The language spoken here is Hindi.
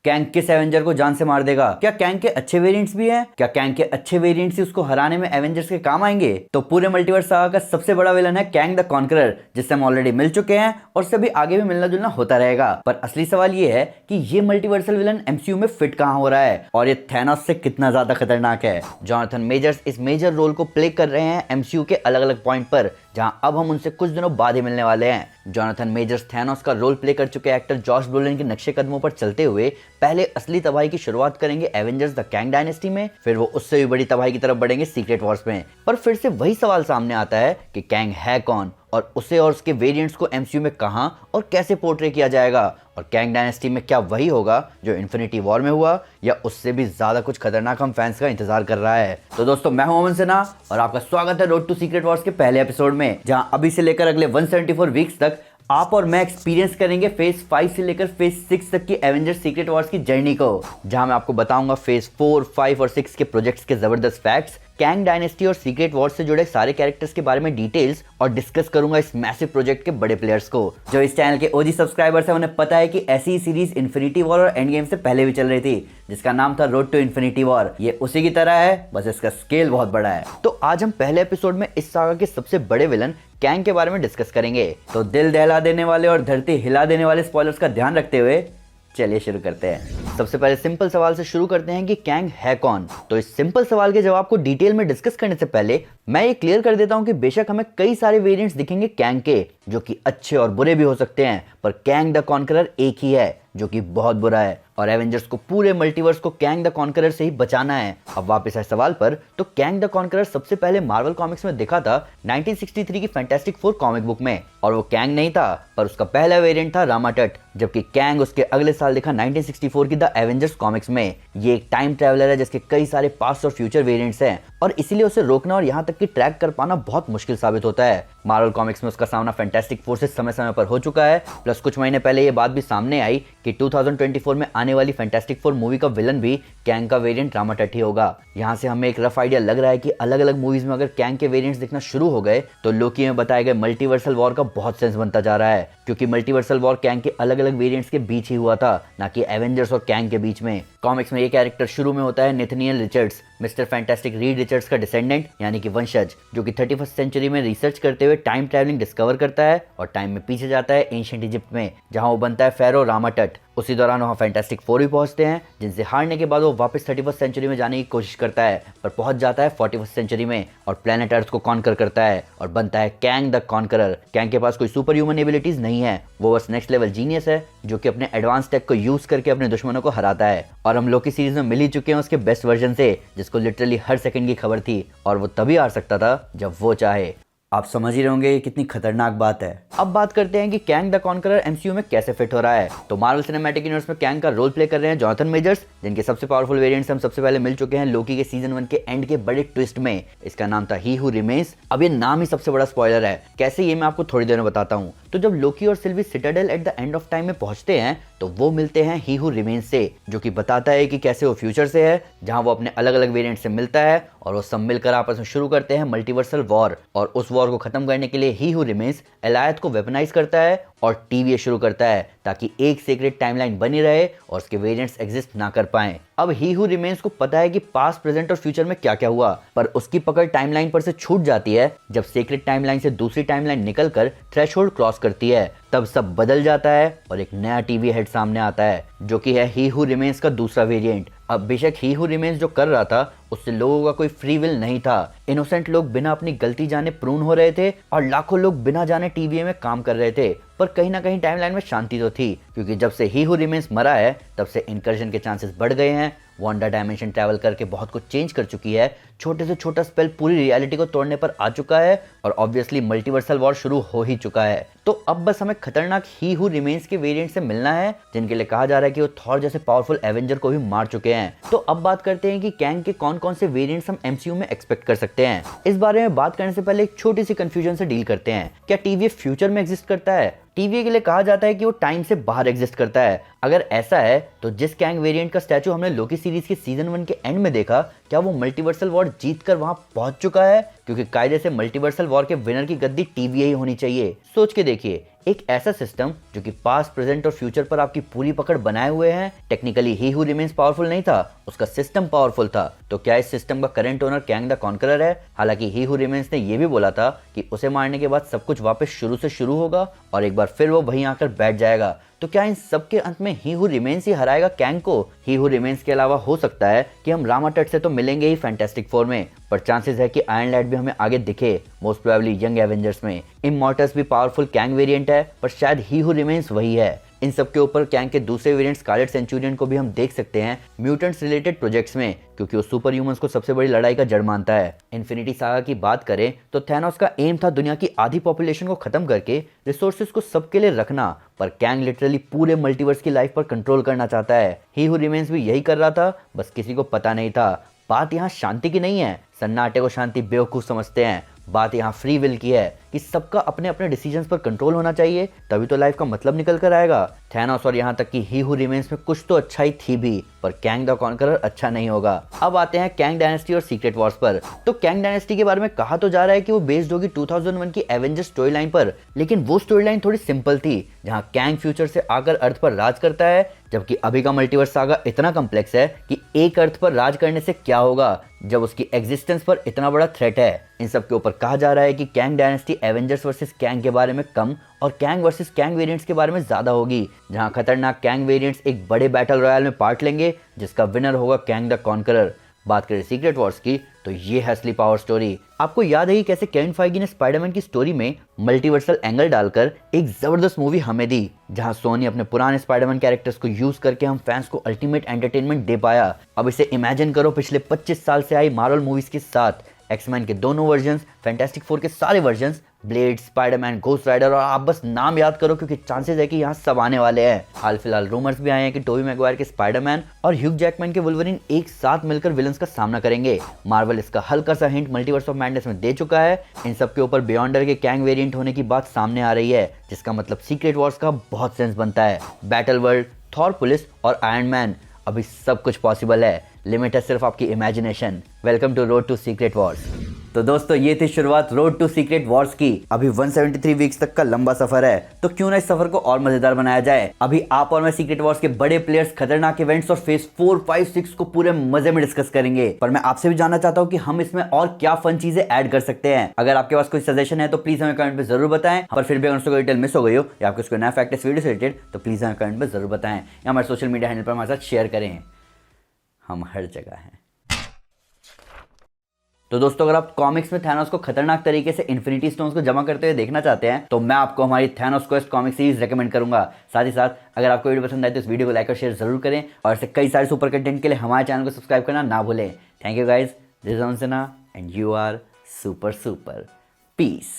कैंग किस एवेंजर को जान से मार देगा? क्या कैंग के अच्छे वेरिएंट्स भी हैं? क्या कैंग के अच्छे वेरिएंट्स ही उसको हराने में एवेंजर्स के काम आएंगे? तो पूरे मल्टीवर्स सागा का सबसे बड़ा विलन है कैंग द कॉन्करर, जिससे हम ऑलरेडी मिल चुके हैं और सभी आगे भी मिलना जुलना होता रहेगा। पर असली सवाल ये है कि ये मल्टीवर्सल विलन एमसीयू में फिट कहां हो रहा है और ये थैनोस से कितना ज्यादा खतरनाक है। जोनाथन मेजर्स इस मेजर रोल को प्ले कर रहे हैं एमसीयू के अलग अलग पॉइंट पर, जहां अब हम उनसे कुछ दिनों बाद ही मिलने वाले हैं। जोनाथन मेजर्स थैनोस का रोल प्ले कर चुके एक्टर जॉश ब्रोलिन के नक्शे कदमों पर चलते हुए पहले असली तबाही की शुरुआत करेंगे एवेंजर्स द कैंग डायनेस्टी में, फिर वो उससे भी बड़ी तबाही की तरफ बढ़ेंगे सीक्रेट वॉर्स में। पर फिर से वही सवाल सामने आता है कि कैंग है कौन और उसे और उसके वेरिएंट्स को एमसीयू में कहां और कैसे पोर्ट्रे किया जाएगा, और कैंग डायनेस्टी में क्या वही होगा जो इन्फिनिटी वॉर में हुआ या उससे भी ज्यादा कुछ खतरनाक हम फैंस का इंतजार कर रहा है। तो दोस्तों, मैं हूं अमन सिन्हा और आपका स्वागत है रोड टू सीक्रेट वॉर्स के पहले एपिसोड में, जहां अभी से लेकर अगले 174 वीक्स तक आप और मैं एक्सपीरियंस करेंगे फेज 5 से लेकर फेज 6 तक की एवेंजर्स सीक्रेट वॉर्स की जर्नी को, जहां मैं आपको बताऊंगा फेज 4, 5 और 6 के प्रोजेक्ट्स के जबरदस्त फैक्ट्स, कैंग डायनेस्टी और सीक्रेट वॉर्स से जुड़े सारे कैरेक्टर्स के बारे में डिटेल्स, और डिस्कस करूंगा इस मैसिव प्रोजेक्ट के बड़े प्लेयर्स को। जो इस चैनल के ओजी सब्सक्राइबर्स हैं उन्हें पता है कि ऐसी ही सीरीज इन्फिनिटी वॉर और एंड गेम से पहले भी चल रही थी, जिसका नाम था रोड टू इन्फिनिटी वॉर। ये उसी की तरह है, बस इसका स्केल बहुत बड़ा है। तो आज हम पहले एपिसोड में इस सागा के सबसे बड़े विलन कैंग के बारे में डिस्कस करेंगे। तो दिल दहला देने वाले और धरती हिला देने वाले स्पॉयलर्स का ध्यान रखते हुए चलिए शुरू करते हैं। सबसे पहले सिंपल सवाल से शुरू करते हैं कि कैंग है कौन। तो इस सिंपल सवाल के जवाब को डिटेल में डिस्कस करने से पहले मैं ये क्लियर कर देता हूं कि बेशक हमें कई सारे वेरिएंट्स दिखेंगे कैंग के, जो कि अच्छे और बुरे भी हो सकते हैं, पर कैंग द कॉन्करर एक ही है जो कि बहुत बुरा है, और एवेंजर्स को पूरे मल्टीवर्स को कैंग द कॉन्करर से ही बचाना है। अब वापस आए सवाल पर, तो कैंग द कॉन्करर सबसे पहले मार्वल कॉमिक्स में दिखा था 1963 की फैंटास्टिक फोर कॉमिक बुक में, और वो कैंग नहीं था पर उसका पहला वेरिएंट था रामाटट, जबकि कैंग उसके अगले साल दिखा 1964 की द एवेंजर्स कॉमिक्स में। ये एक टाइम ट्रैवलर है जिसके कई सारे पास्ट और फ्यूचर वेरिएंट्स हैं, और इसीलिए उसे रोकना और यहाँ तक कि ट्रैक कर पाना बहुत मुश्किल साबित होता है। मार्वल कॉमिक्स में उसका सामना फैंटास्टिक फोर से समय समय पर हो चुका है, प्लस कुछ महीने पहले ये बात भी सामने आई कि 2024 में आने वाली फैंटास्टिक फोर मूवी का विलन भी कैंग का वेरिएंट रामाटट ही होगा। यहाँ से हमें एक रफ आइडिया लग रहा है कि अलग अलग मूवीज में अगर कैंग के वेरिएंट्स दिखना शुरू हो गए तो लोकी में बताए गए मल्टीवर्सल वॉर का बहुत सेंस बनता जा रहा है, क्योंकि मल्टीवर्सल वॉर कैंग के अलग अलग वेरिएंट्स के बीच ही हुआ था, ना कि एवेंजर्स और कैंग के बीच में। कॉमिक्स में ये कैरेक्टर शुरू में होता है Nathaniel Richards, Mister Fantastic Reed Richards का डिसेंडेंट यानी कि वंशज, जो कि 31st सेंचुरी में रिसर्च करते हुए टाइम ट्रैवलिंग डिस्कवर करता है और टाइम में पीछे जाता है एंशिएंट इजिप्ट में, जहां वो बनता है फेरो रामाटट। उसी दौरान वहां फैंटास्टिक फोर भी पहुंचते हैं, जिनसे हारने के बाद वो वापस 31st सेंचुरी में जाने की कोशिश करता है, पर पहुंच जाता है 41st सेंचुरी में और प्लेनेट अर्थ को कॉन्कर करता है और बनता है कैंग द कॉन्करर। कैंग के पास कोई सुपर ह्यूमन एबिलिटीज नहीं है, वो बस नेक्स्ट लेवल जीनियस है जो कि अपने एडवांस टेक को यूज करके अपने दुश्मनों को हराता है। और हम लोकी सीरीज में मिल ही चुके हैं उसके बेस्ट वर्जन से, जिसको लिटरली हर सेकंड की खबर थी, और वो तभी आ सकता था जब वो चाहे। आप समझ ही रहे होंगे ये कितनी खतरनाक बात है। अब बात करते हैं कि कैंग द कॉन्करर एमसीयू में कैसे फिट हो रहा है। तो मार्वल सिनेमैटिक यूनिवर्स में कैंग का रोल प्ले कर रहे हैं जोनाथन मेजर्स, जिनके सबसे पावरफुल वेरिएंट्स हम सबसे पहले मिल चुके हैं लोकी के सीजन 1 के एंड के बड़े ट्विस्ट में। इसका नाम था ही हू रिमेन्स। अब ये नाम ही सबसे बड़ा स्पॉइलर है, कैसे ये मैं आपको थोड़ी देर में बताता हूँ। तो जब लोकी और Silvi Citadel at the end of time में पहुंचते हैं तो वो मिलते हैं ही हू रिमेन्स से, जो कि बताता है कि कैसे वो फ्यूचर से है, जहां वो अपने अलग अलग वेरिएंट से मिलता है और वो सब मिलकर आपस में शुरू करते हैं मल्टीवर्सल वॉर। और उस वॉर को खत्म करने के लिए ही हू रिमेन्स एलायत को वेपनाइज करता है और टीवीए शुरू करता है, ताकि एक सीक्रेट टाइमलाइन बनी रहे और उसके वेरिएंट्स एग्जिस्ट ना कर पाएं। अब ही हू रिमेन्स को पता है कि पास्ट, प्रेजेंट और फ्यूचर में क्या क्या हुआ, पर उसकी पकड़ टाइमलाइन पर से छूट जाती है जब सीक्रेट टाइमलाइन से दूसरी टाइमलाइन निकलकर थ्रेशोल्ड क्रॉस करती है। तब सब बदल जाता है और एक नया टीवी हेड सामने आता है, जो कि है ही हू रिमेन्स का दूसरा वेरिएंट। अब बेशक ही हू रिमेन्स जो कर रहा था उससे लोगों का कोई फ्री विल नहीं था। इनोसेंट लोग बिना अपनी गलती जाने प्रून हो रहे थे और लाखों लोग बिना जाने टीवीए में काम कर रहे थे, पर कहीं ना कहीं टाइमलाइन में शांति तो थी, क्योंकि जब से ही हू रिमेन्स मरा है तब से इनकर्जन के चांसेस बढ़ गए हैं। वांडा डायमेंशन ट्रैवल करके बहुत कुछ चेंज कर चुकी है, छोटे से छोटा स्पेल पूरी रियलिटी को तोड़ने पर आ चुका है, और ऑब्वियसली मल्टीवर्सल वॉर शुरू हो ही चुका है। तो अब बस हमें खतरनाक ही हू रिमेन्स के वेरिएंट से मिलना है, जिनके लिए कहा जा रहा है कि वो थॉर जैसे पावरफुल एवेंजर को भी मार चुके हैं। तो अब बात करते हैं कि कैंग के कौन कौन से वेरिएंट्स हम एमसीयू में एक्सपेक्ट कर सकते हैं। इस बारे में बात करने से पहले एक छोटी सी कंफ्यूजन से डील करते हैं। क्या टीवीए फ्यूचर में एग्जिस्ट करता है? टीवीए के लिए कहा जाता है कि वो टाइम से बाहर एग्जिस्ट करता है। अगर ऐसा है तो जिस कैंग वेरिएंट का स्टैचू हमने लोकी सीरीज के सीजन 1 के एंड में देखा, क्या वो मल्टीवर्सल वॉर जीतकर वहां पहुंच चुका है? क्योंकि कायदे से मल्टीवर्सल वॉर के विनर की गद्दी टीवीए ही होनी चाहिए। सोच के देखिए, एक ऐसा सिस्टम जो कि पास्ट, प्रेजेंट और फ्यूचर पर आपकी पूरी पकड़ बनाए हुए है। Technically he Who remains powerful नहीं था, उसका सिस्टम पावरफुल था। तो क्या इस सिस्टम का current owner Kang the conqueror है? हालांकि ही हु रिमेन्स ने यह भी बोला था कि उसे मारने के बाद सब कुछ वापस शुरू से शुरू होगा और एक बार फिर वो वहीं आकर बैठ जाएगा। तो क्या इन सब के अंत में ही हु रिमेन्स ही हराएगा कैंग को? ही हु रिमेन्स के अलावा हो सकता है कि हम रामा टट से तो मिलेंगे ही फैंटास्टिक फोर में, पर चांसेस है कि आयरन लैड भी हमें आगे दिखे, मोस्ट प्रोबेबली यंग एवेंजर्स में। इमॉर्टल्स भी पावरफुल कैंग वेरिएंट है, पर शायद ही हु रिमेन्स वही है। इन सब के ऊपर कैंग के दूसरे वेरिएंट स्कारलेट सेंचुरियन को भी हम देख सकते हैं म्यूटेंट्स रिलेटेड प्रोजेक्ट्स में, क्योंकि वो सुपर ह्यूमंस को सबसे बड़ी लड़ाई का जड़ मानता है। इन्फिनिटी सागा की बात करें तो थैनोस का एम था दुनिया की आधी पॉपुलेशन को खत्म करके रिसोर्सेज को सबके लिए रखना, पर कैंग लिटरली पूरे मल्टीवर्स की लाइफ पर कंट्रोल करना चाहता है। ही हु रिमेन्स भी यही कर रहा था, बस किसी को पता नहीं था। बात यहाँ शांति की नहीं है, सन्नाटे को शांति बेवकूफ समझते हैं। बात यहाँ फ्री विल की है कि सबका अपने अपने डिसीजंस पर कंट्रोल होना चाहिए, तभी तो लाइफ का मतलब निकल कर आएगा। थैनोस और यहाँ तक कि ही हु रिमेन्स में कुछ तो अच्छाई थी भी, पर कैंग द कॉन्करर अच्छा नहीं होगा। अब आते हैं कैंग डायनेस्टी और सीक्रेट वॉर्स पर। तो कैंग डायनेस्टी के बारे में कहा तो जा रहा है कि वो बेस्ड होगी 2001 की एवेंजर्स स्टोरी लाइन पर, लेकिन वो स्टोरी लाइन थोड़ी सिंपल थी, जहां कैंग फ्यूचर से आकर अर्थ पर राज करता है, जबकि अभी का मल्टीवर्स सागा इतना कम्प्लेक्स है कि एक अर्थ पर राज करने से क्या होगा जब उसकी एग्जिस्टेंस पर इतना बड़ा थ्रेट है। इन सब के ऊपर कहा जा रहा है कि Kang dynasty Avengers versus Kang के बारे में कम और कैंग वर्सेस कैंग वेरिएंट्स के बारे में ज्यादा होगी, जहां खतरनाक कैंग वेरिएंट्स एक बड़े बैटल रॉयल में पार्ट लेंगे, जिसका विनर होगा कैंग द कॉन्करर। बात करें सीक्रेट वॉर्स की तो ये है असली पावर स्टोरी। आपको याद है कि कैसे केविन फाइगी ने स्पाइडरमैन की स्टोरी में मल्टीवर्सल एंगल डालकर एक जबरदस्त मूवी हमें दी, जहां सोनी अपने पुराने स्पाइडरमैन कैरेक्टर्स को यूज करके हम फैंस को अल्टीमेट एंटरटेनमेंट दे पाया। अब इसे इमेजिन करो पिछले 25 साल से आई मार्वल मूवीज के साथ, एक्समैन के दोनों वर्जन्स, फैंटास्टिक फोर के सारे versions, Blade, Spiderman, Ghost Rider, और आप बस नाम याद करो क्योंकि चांसेस है कि यहाँ सब आने वाले हैं। हाल फिलहाल रूमर्स भी आए हैं कि टोबी मैगवायर के स्पाइडरमैन और ह्यूग जैकमैन के वुल्वरीन एक साथ मिलकर विलन्स का सामना करेंगे। मार्वल इसका हल्का सा हिंट मल्टीवर्स ऑफ मैडनेस में दे चुका है। इन सब के ऊपर बियॉन्डर के कैंग वेरिएंट होने की बात सामने आ रही है, जिसका मतलब सीक्रेट वॉर्स का बहुत सेंस बनता है। Battle World, Thor police Iron Man मैन, अभी सब कुछ पॉसिबल है, लिमिट है सिर्फ आपकी imagination. Welcome to Road to Secret Wars. तो दोस्तों ये थी शुरुआत रोड टू सीक्रेट वॉर्स की। अभी 173 वीक्स तक का लंबा सफर है, तो क्यों ना इस सफर को और मजेदार बनाया जाए। अभी आप और मैं सीक्रेट वॉर्स के बड़े प्लेयर्स, खतरनाक इवेंट्स और फेज 4, 5, 6 को पूरे मजे में डिस्कस करेंगे, पर मैं आपसे भी जानना चाहता हूँ कि हम इसमें और क्या फन चीजें ऐड कर सकते हैं। अगर आपके पास कोई सजेशन है तो प्लीज हमें कमेंट में जरूर बताएं, पर फिर भी अगर कोई डिटेल मिस हो गई हो या आपको कोई नया फैक्ट इस वीडियो से रिलेटेड, तो प्लीज हमें कमेंट में जरूर बताएं या हमारे सोशल मीडिया हैंडल पर हमारे साथ शेयर करें। हम हर जगह हैं। तो दोस्तों अगर आप कॉमिक्स में थैनोस को खतरनाक तरीके से इन्फिनिटी स्टोन्स को जमा करते हुए देखना चाहते हैं, तो मैं आपको हमारी Thanos quest comic series recommend करूंगा। साथ ही साथ अगर आपको वीडियो पसंद आए तो इस वीडियो को लाइक और शेयर जरूर करें, और ऐसे कई सारे सुपर कंटेंट के लिए हमारे चैनल को सब्सक्राइब करना ना भूलें। Thank you guys, this is Anjana and you are super super. Piece.